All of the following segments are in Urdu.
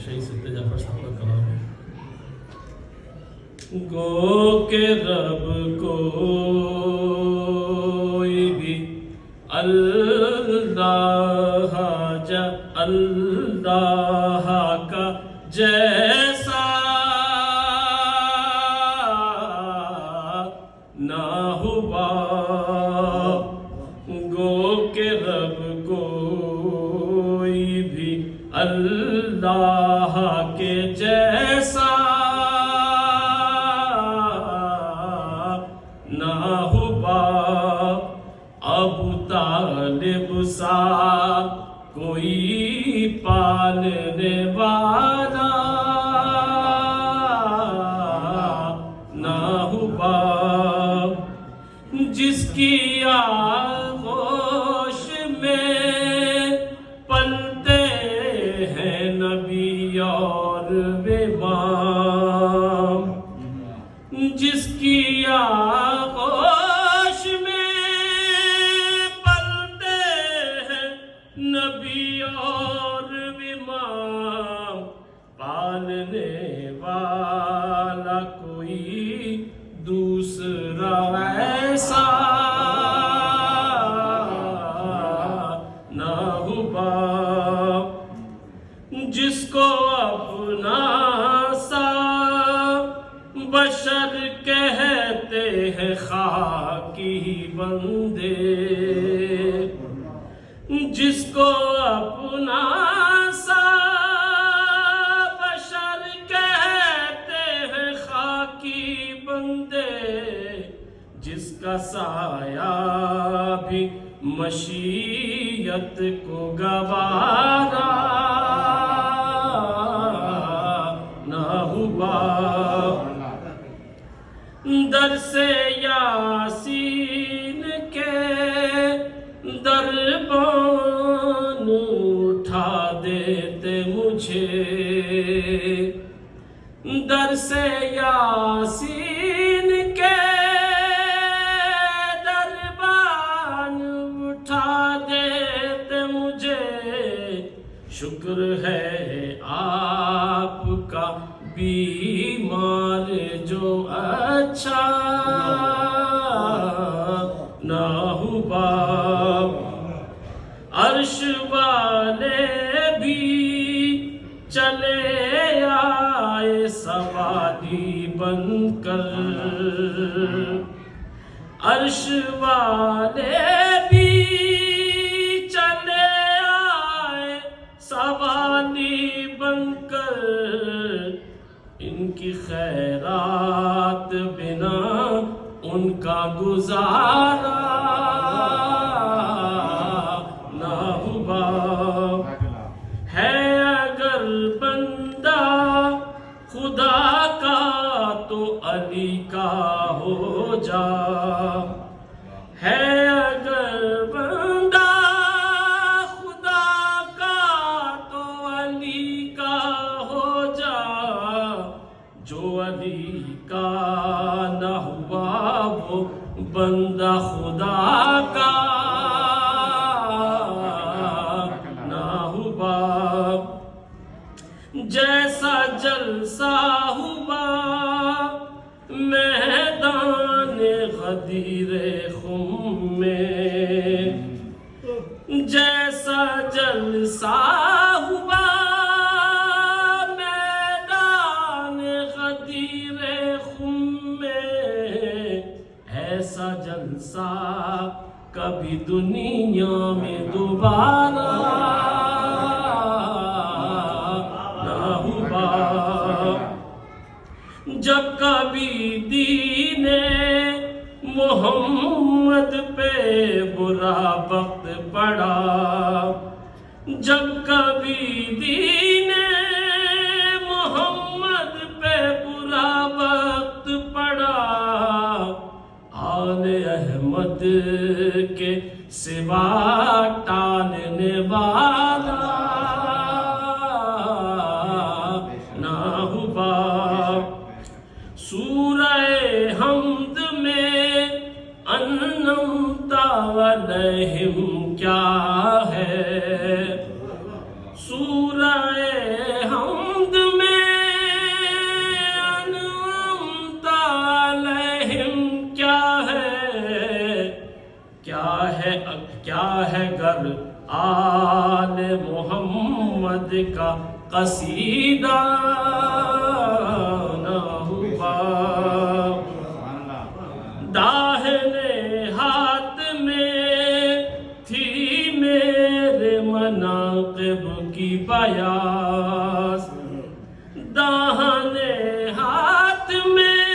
شہید سید جعفر صاحب کا کلام ہے۔ گو کہ رب کوئی بھی اللہ کا جیسا نہ ہوا، گو کہ رب کوئی بھی اللہ کے جیسا نہ ہوا، ابو طالب سا کوئی پالنے والا نہ ہوا، جس کی آغوش میں پلتے ہیں نبی اور امام، جس کی آغوش میں پلتے ہیں نبی اور امام، پالنے والا کوئی دوسرا ایسا نہ ہوا، جس کو اپنا سا بشر کہتے ہیں خاکی بندے، جس کو اپنا سا بشر کہتے ہیں خاکی بندے، جس کا سایہ بھی مشیت کو گوارا نہ ہوا، درس یاسین کے دربان اٹھا دیتے مجھے، درس یاسین کے دربان اٹھا دیتے مجھے، شکر ہے آپ کا بیمار جو اچھا نہ ہوا، عرش والے بھی چلے آئے سواری بن کر، عرش والے بھی چلے آئے سواری بن کر، ان کی خیرات بنا ان کا گزارا نہ ہوا، ہے اگر بندہ خدا کا تو علی کا ہو جا، ہے اگر بندہ خدا کا تو علی کا ہو جا، جو علی کا نہ ہوا وہ بندہ خدا کا نہ ہوا، جیسا جلسہ ہوا میدان غدیر خم میں، جیسا جلسہ ہوا میدان غدیر خم میں، ایسا جلسہ کبھی دنیا میں دوبارہ نہ ہوا، جب کبھی دین محمد پہ برا وقت پڑا، جب کبھی دین محمد پہ برا وقت پڑا، آل احمد کے سوا ٹالنے والا نہ ہوا، سورہ حمد میں انعمت علیہم کیا ہے، سورہ قصیدہ نہ ہوا، داہنے ہاتھ میں تھی میرے مناقب کی بیاس، داہنے ہاتھ میں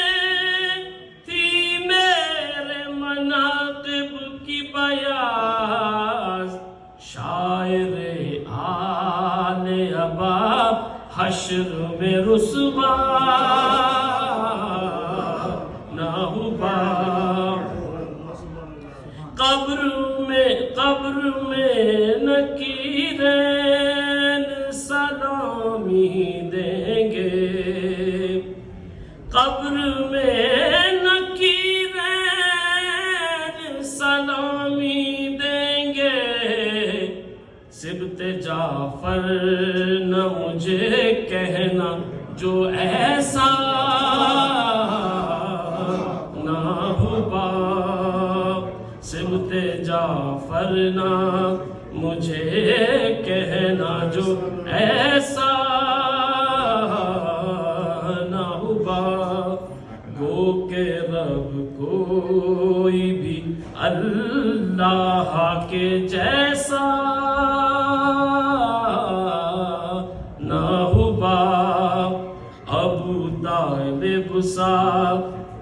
تھی میرے مناقب کی بیاس، شاعر آل ابا حشر میں رسوا نہ ہوا، قبر میں نکیرین سلامی دیں گے، قبر میں نکیرین سلامی دیں گے، سبط جعفر نہ مجھے کہنا جو ایسا نہ ہوا، سبط جعفر نہ مجھے کہنا جو ایسا نہ ہوا، گو کہ رب کوئی بھی اللہ کے جیسا نہ ہوا، ابو طالب سا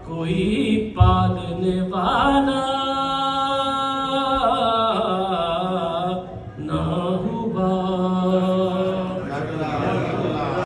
کوئی پالنے والا